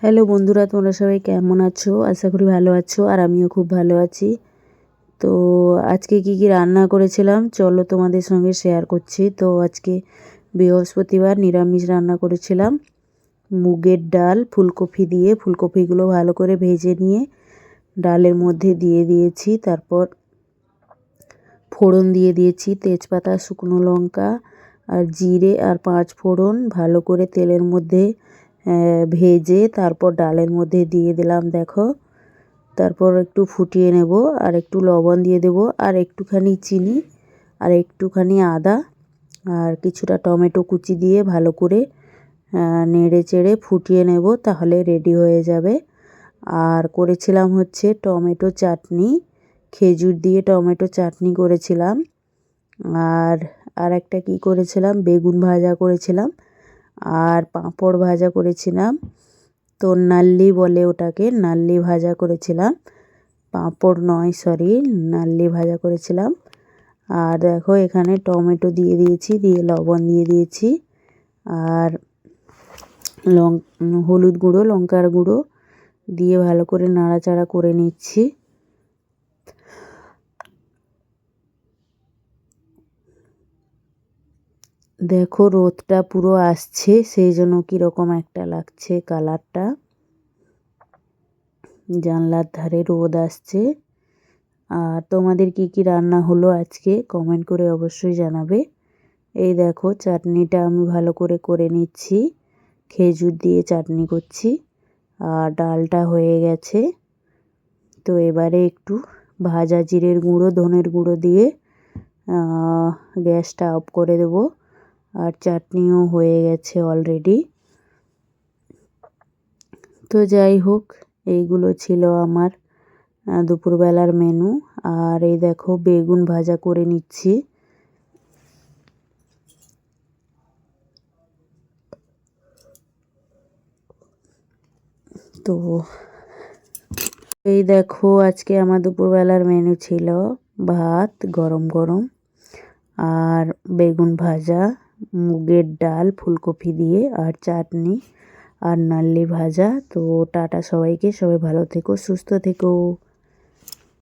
Hello বন্ধুরা, তোমরা সবাই কেমন আছো? আশা করি ভালো আছো, আর আমিও খুব ভালো আছি। তো আজকে কি কি রান্না করেছিলাম চলো তোমাদের সঙ্গে শেয়ার করছি। তো আজকে বৃহস্পতিবার নিরামিষ রান্না করেছিলাম। মুগের ডাল ফুলকপি দিয়ে, ফুলকপিগুলো ভালো করে ভেজে নিয়ে ডালের মধ্যে দিয়ে দিয়েছি। তারপর ফোড়ন দিয়ে দিয়েছি, তেজপাতা, শুকনো লঙ্কা আর জিরে আর 5 ফোড়ন ভালো করে তেলের মধ্যে ভেজে তারপর ডালের মধ্যে দিয়ে দিলাম। দেখো, তারপর একটু ফুটিয়ে নেব, আর একটু লবণ দিয়ে দেব, আর একটুখানি চিনি, আর একটুখানি আদা, আর কিছুটা টমেটো কুচি দিয়ে ভালো করে নেড়ে চেড়ে ফুটিয়ে নেব, তাহলে রেডি হয়ে যাবে। আর করেছিলাম হচ্ছে টমেটো চাটনি, খেজুর দিয়ে টমেটো চাটনি করেছিলাম। আর একটা কী করেছিলাম, বেগুন ভাজা করেছিলাম, আর পাঁপড় ভাজা করেছিলাম। তো নাল্লি বলে ওটাকে, নাল্লি ভাজা করেছিলাম, পাঁপড় নয় সরি, নাল্লি ভাজা করেছিলাম। আর দেখো এখানে টমেটো দিয়ে দিয়েছি, দিয়ে লবণ দিয়ে দিয়েছি, আর হলুদ গুঁড়ো, লঙ্কার গুঁড়ো দিয়ে ভালো করে নাড়াচাড়া করে নিচ্ছি। দেখো রোদটা পুরো আসছে, সেই জন্য কীরকম একটা লাগছে কালারটা। জানলার ধারে রোদ আসছে। আর তোমাদের কি কি রান্না হলো আজকে কমেন্ট করে অবশ্যই জানাবে। এই দেখো চাটনিটা আমি ভালো করে করে নিচ্ছি, খেজুর দিয়ে চাটনি করছি, আর ডালটা হয়ে গেছে। তো এবারে একটু ভাজা জিরের গুঁড়ো, ধনের গুঁড়ো দিয়ে গ্যাসটা অফ করে দেবো। আর চাটনিও হয়ে গেছে অলরেডি। তো যাই হোক, এইগুলো ছিল আমার দুপুরবেলার মেনু। আর এই দেখো বেগুন ভাজা করে নিচ্ছি। তো এই দেখো আজকে আমার দুপুরবেলার মেনু ছিল ভাত গরম গরম, আর বেগুন ভাজা, মুগের ডাল ফুলকপি দিয়ে, আর চাটনি, আর নাল্লি ভাজা। তো টাটা সবাইকে, সবাই ভালো থেকো, সুস্থ থেকো।